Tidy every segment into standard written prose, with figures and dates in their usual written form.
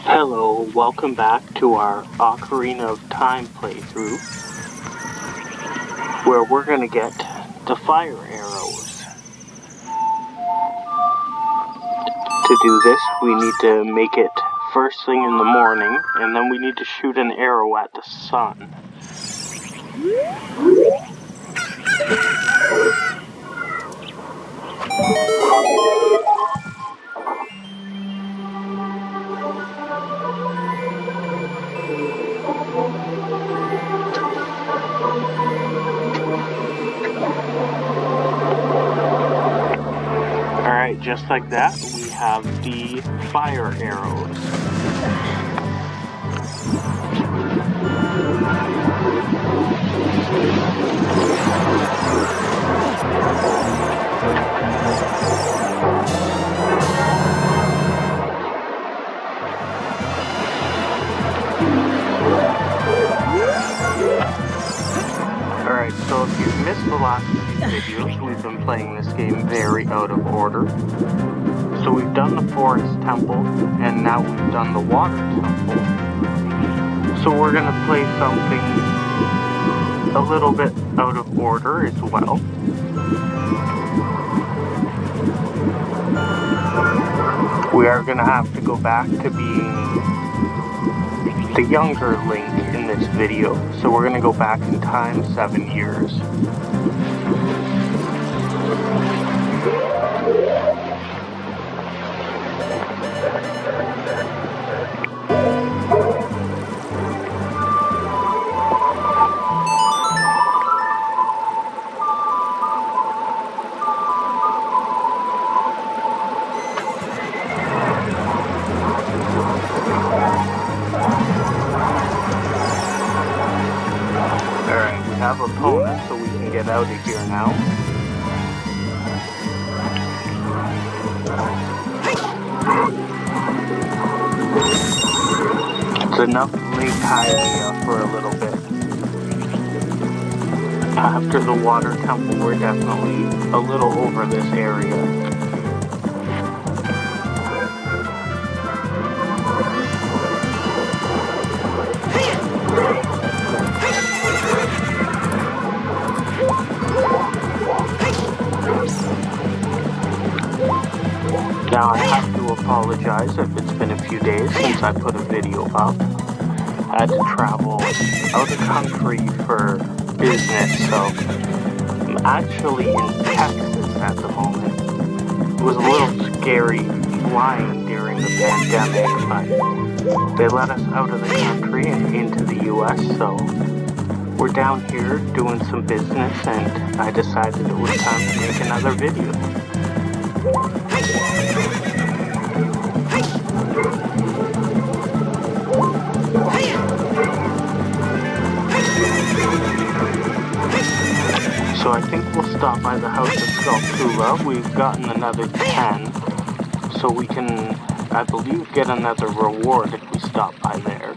Hello, welcome back to our Ocarina of Time playthrough, where we're gonna get the fire arrows. To do this, we need to make it first thing in the morning, and then we need to shoot an arrow at the sun. Alright, just like that, we have the fire arrows. Alright, so if you've missed the last few videos, we've been playing this game very out of order. So we've done the forest temple, and now we've done the water temple. So we're gonna play something a little bit out of order as well. We are gonna have to go back to being the younger Link in this video. So we're gonna go back in time 7 years. Have opponents, so we can get out of here now. It's enough Lake Hylia for a little bit. After the water temple, we're definitely a little over this area. Now I have to apologize if it's been a few days since I put a video up. I had to travel out of country for business, so I'm actually in Texas at the moment. It was a little scary flying during the pandemic, but they let us out of the country and into the US, so we're down here doing some business, and I decided it was time to make another video. So I think we'll stop by the House of Skulltula. We've gotten another 10, so we can, I believe, get another reward if we stop by there.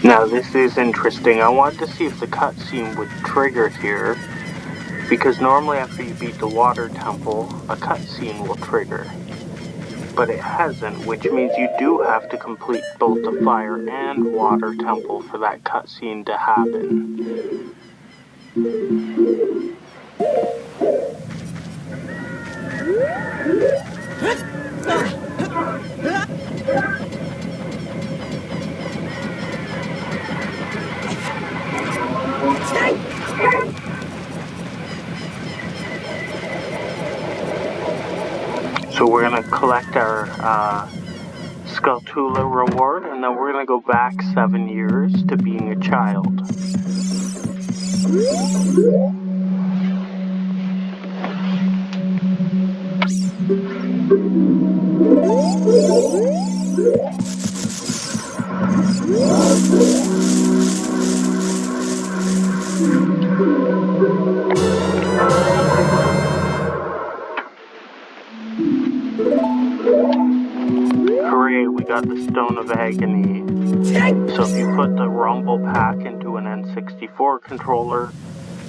Now this is interesting. I wanted to see if the cutscene would trigger here, because normally after you beat the water temple, a cutscene will trigger. But it hasn't, which means you do have to complete both the fire and water temple for that cutscene to happen. So we're going to collect our Skulltula reward, and then we're going to go back 7 years to being a child. Hooray, we got the Stone of Agony. So if you put the rumble pack into an N64 controller,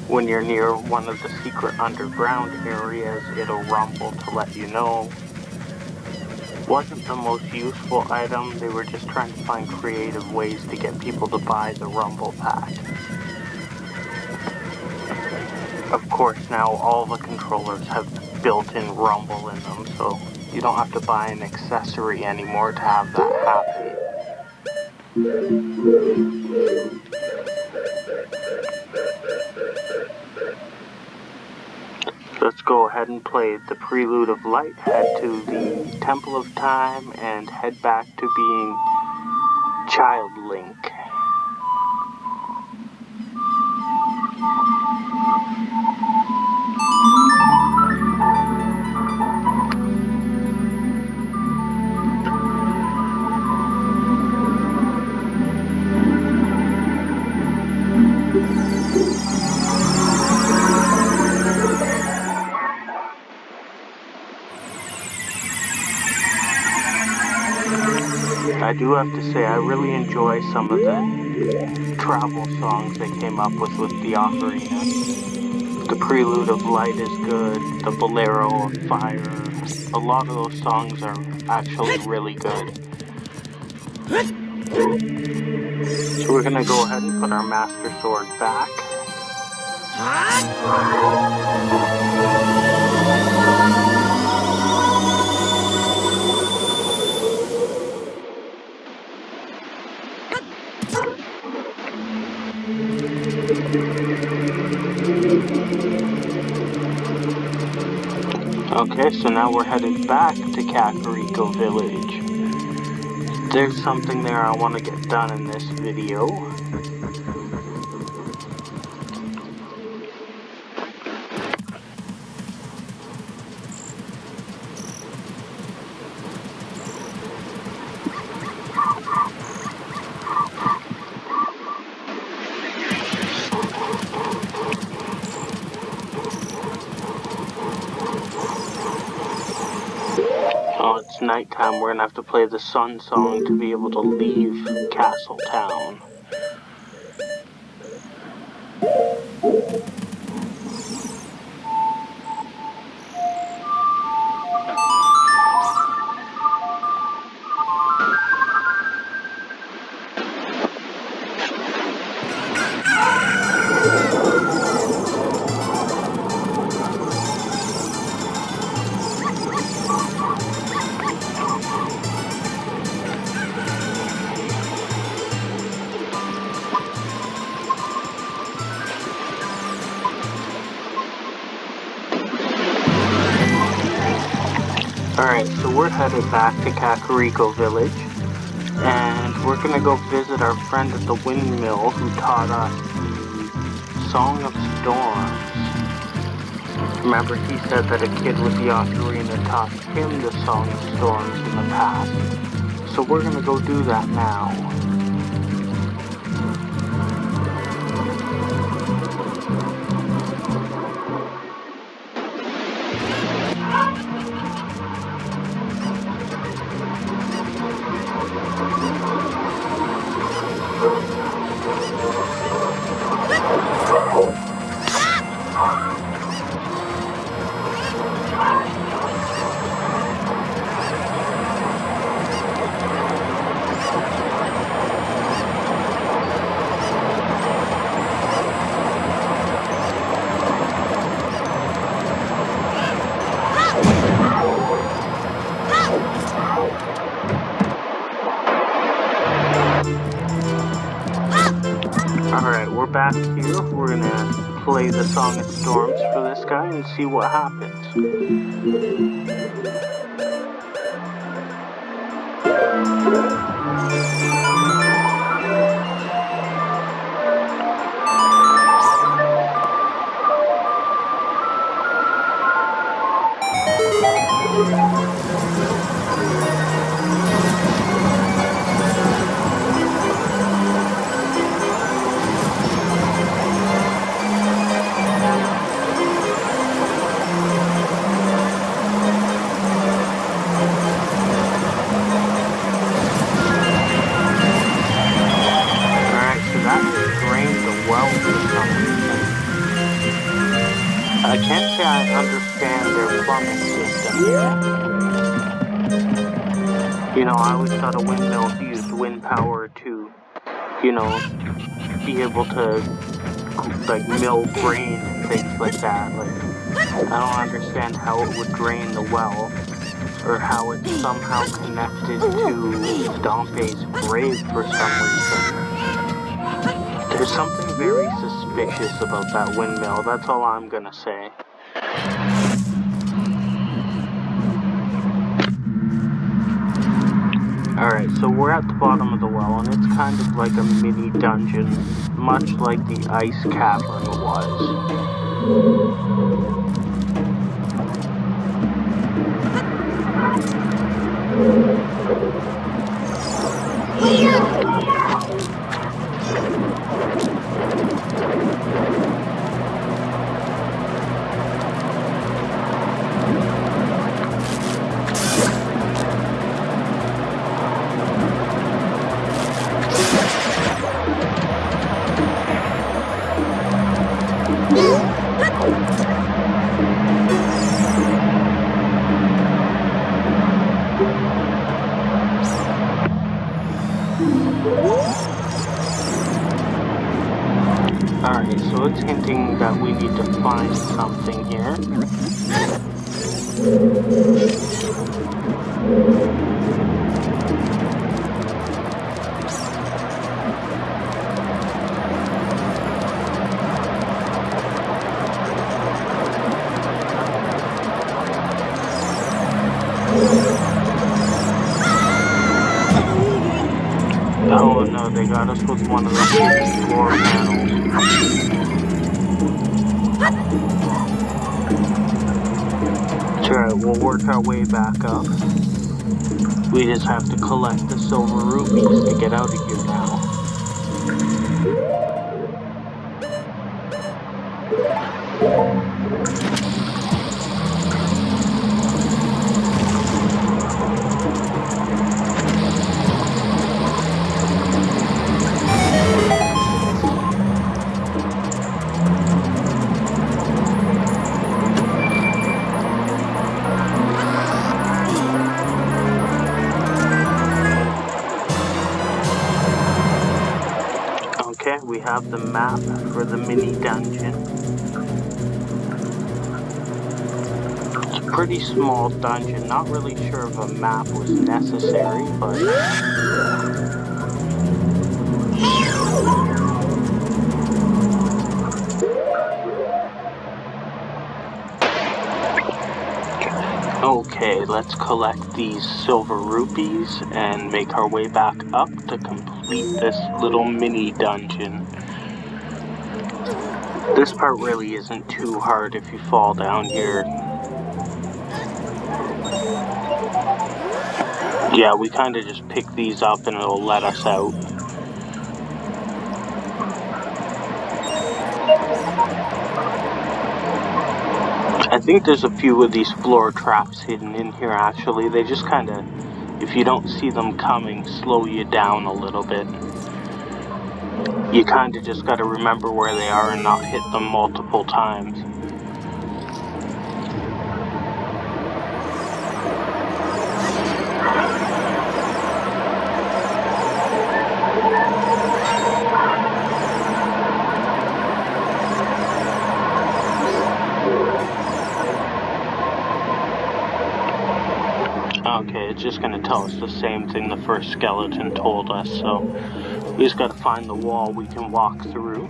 when you're near one of the secret underground areas, it'll rumble to let you know. Wasn't the most useful item, they were just trying to find creative ways to get people to buy the rumble pack. Of course, now all the controllers have built-in rumble in them, so you don't have to buy an accessory anymore to have that happen. Let's go ahead and play the Prelude of Light, head to the Temple of Time, and head back to being Child Link. I do have to say, I really enjoy some of the travel songs they came up with the Ocarina. The Prelude of Light is good, the Bolero of Fire. A lot of those songs are actually really good. So we're gonna go ahead and put our Master Sword back. Okay, so now we're headed back to Kakariko Village. There's something there I want to get done in this video. Oh, it's nighttime. We're gonna have to play the Sun Song to be able to leave Castle Town. Alright, so we're headed back to Kakariko Village, and we're gonna go visit our friend at the windmill who taught us the Song of Storms. Remember, he said that a kid with the Ocarina taught him the Song of Storms in the past. So we're gonna go do that now. Alright, we're back here. We're gonna play the Song of Storms for this guy and see what happens. their plumbing system here. You know, I always thought a windmill used wind power to, you know, be able to, like, mill grain and things like that. Like, I don't understand how it would drain the well, or how it's somehow connected to Stompe's grave for some reason. There's something very suspicious about that windmill, that's all I'm gonna say. Alright, so we're at the bottom of the well, and it's kind of like a mini dungeon, much like the ice cavern was. Alright, so it's hinting that we need to find something here. Oh no, they got us with one of the floor panels. It's alright, we'll work our way back up. We just have to collect the silver rupees to get out of here now. Okay, we have the map for the mini dungeon. It's a pretty small dungeon, not really sure if a map was necessary, but... Okay, let's collect these silver rupees and make our way back up to complete this little mini dungeon. This part really isn't too hard if you fall down here. Yeah, we kind of just pick these up and it'll let us out. I think there's a few of these floor traps hidden in here actually. They just kind of, if you don't see them coming, slow you down a little bit. You kind of just got to remember where they are and not hit them multiple times. Okay, it's just gonna tell us the same thing the first skeleton told us, so we just gotta find the wall we can walk through.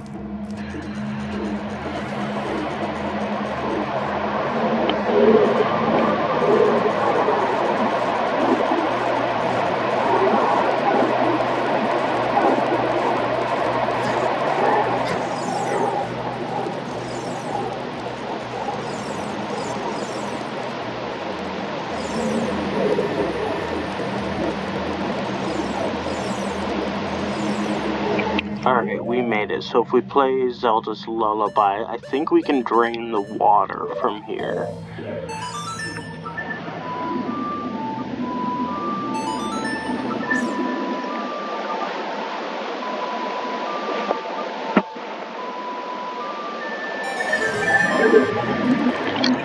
Alright, we made it. So if we play Zelda's Lullaby, I think we can drain the water from here.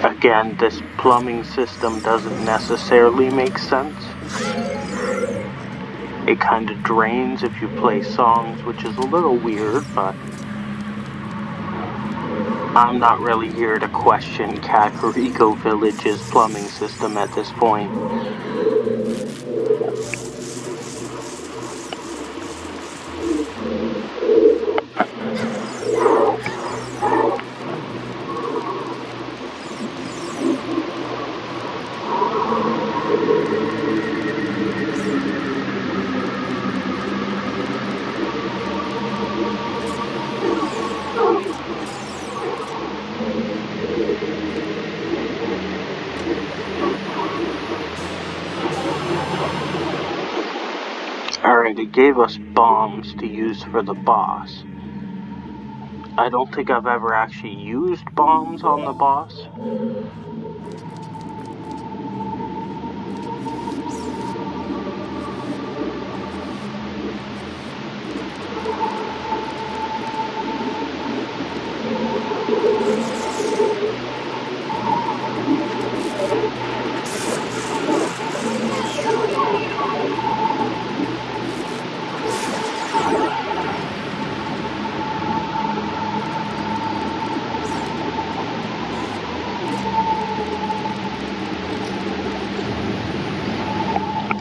I Again, this plumbing system doesn't necessarily make sense. It kind of drains if you play songs, which is a little weird, but I'm not really here to question Kakariko Village's plumbing system at this point. Alright, it gave us bombs to use for the boss. I don't think I've ever actually used bombs on the boss.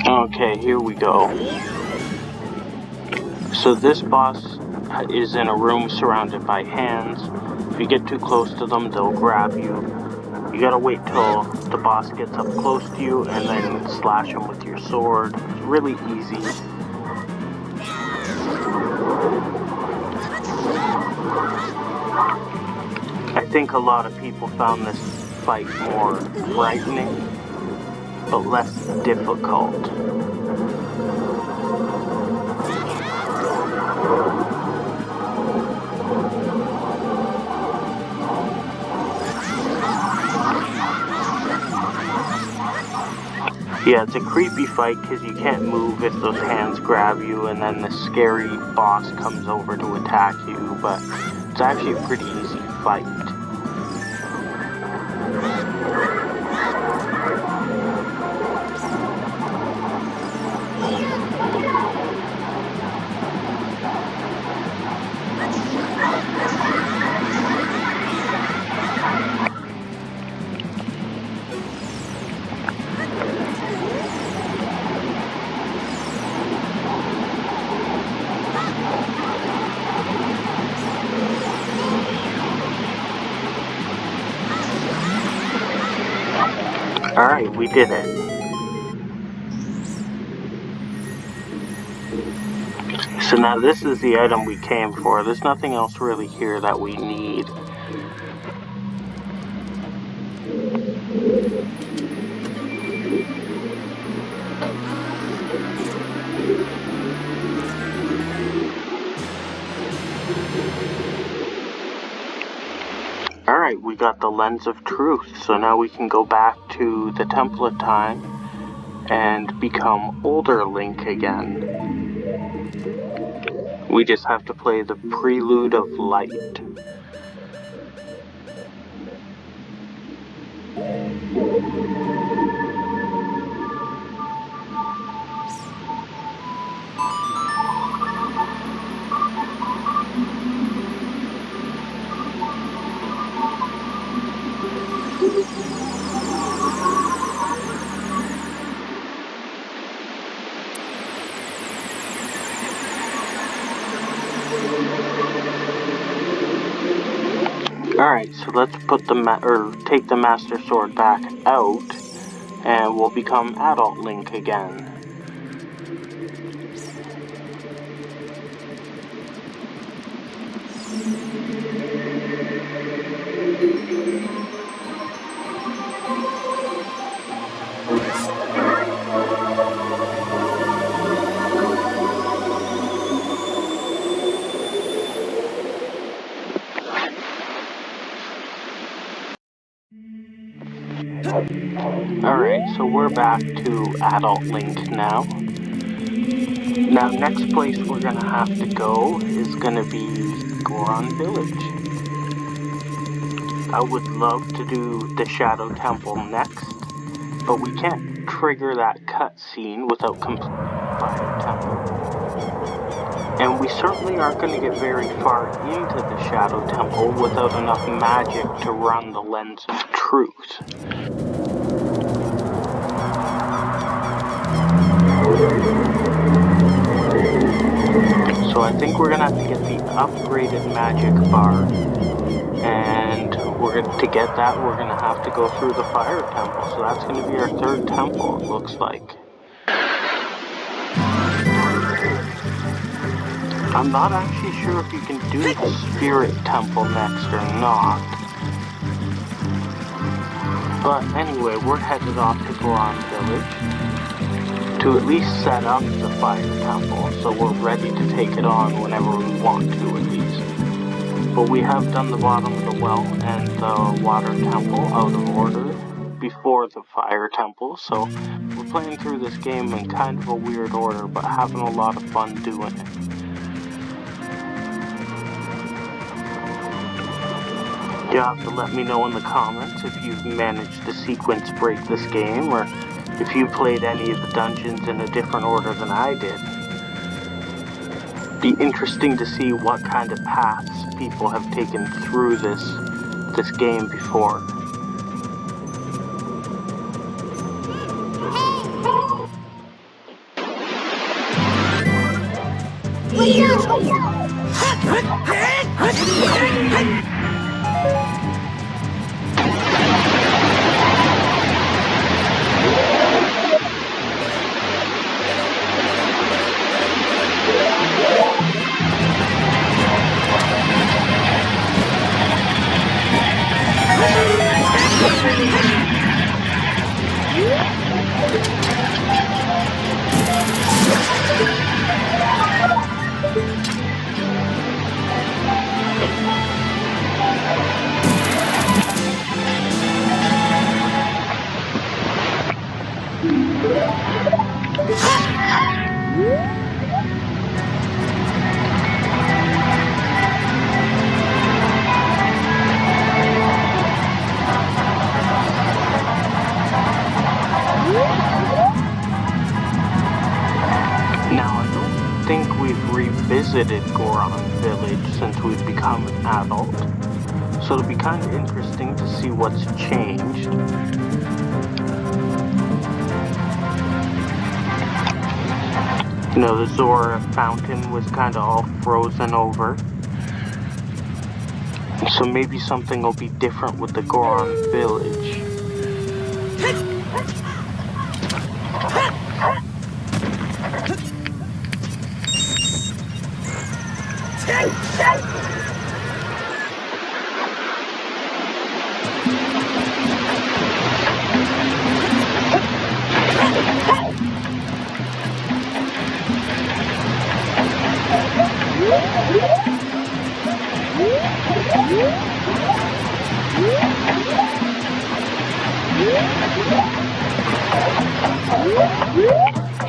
Okay, here we go. So this boss is in a room surrounded by hands. If you get too close to them, they'll grab you. You gotta wait till the boss gets up close to you and then slash them with your sword. It's really easy. I think a lot of people found this fight more frightening, but less difficult. Yeah, it's a creepy fight because you can't move if those hands grab you, and then the scary boss comes over to attack you, but it's actually a pretty easy fight. Alright, we did it. So now this is the item we came for. There's nothing else really here that we need. Alright, we got the Lens of Truth, so now we can go back to the Temple of Time and become older Link again. We just have to play the Prelude of Light. Alright, so let's put take the Master Sword back out, and we'll become Adult Link again. Alright, so we're back to Adult Link now. Now, next place we're gonna have to go is gonna be Goron Village. I would love to do the Shadow Temple next, but we can't trigger that cutscene without completing the Fire Temple. And we certainly aren't going to get very far into the Shadow Temple without enough magic to run the Lens of Truth. So I think we're going to have to get the upgraded magic bar, and to get that we're going to have to go through the Fire Temple. So that's going to be our third temple, it looks like. I'm not actually sure if you can do the Spirit Temple next or not. But anyway, we're headed off to Goron Village to at least set up the Fire Temple, so we're ready to take it on whenever we want to at least. But we have done the bottom of the well and the Water Temple out of order before the Fire Temple, so we're playing through this game in kind of a weird order, but having a lot of fun doing it. You'll have to let me know in the comments if you've managed to sequence break this game, or if you played any of the dungeons in a different order than I did. Be interesting to see what kind of paths people have taken through this game before. Revisited Goron Village since we've become an adult, so it'll be kind of interesting to see what's changed. You know, the Zora fountain was kind of all frozen over, so maybe something will be different with the Goron Village.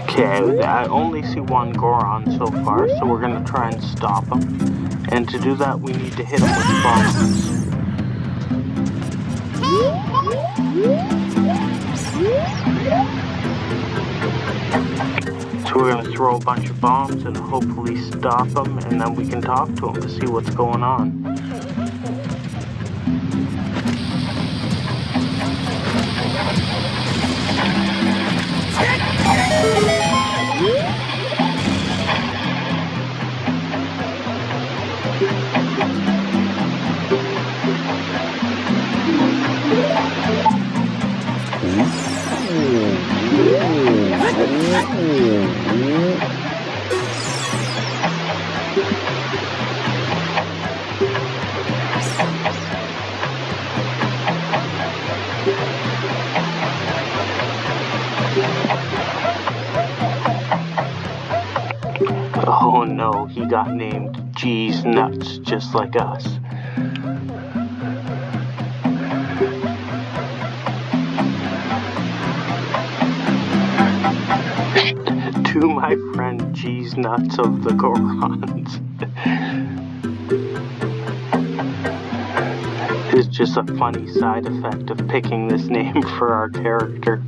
Okay, I only see one Goron so far, so we're gonna try and stop him. And to do that, we need to hit him with bombs. So we're gonna throw a bunch of bombs and hopefully stop him, and then we can talk to him to see what's going on. Oh no, he got named G's Nuts just like us. To my friend G's Nuts of the Gorons. It's just a funny side effect of picking this name for our character.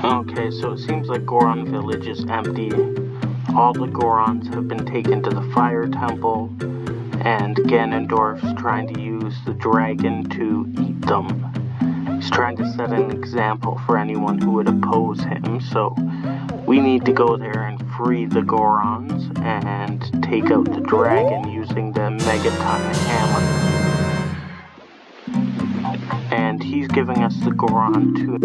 Okay, so it seems like Goron Village is empty. All the Gorons have been taken to the Fire Temple, and Ganondorf's trying to use the dragon to eat them. He's trying to set an example for anyone who would oppose him, so we need to go there and free the Gorons and take out the dragon using the Megaton hammer. And he's giving us the Goron to...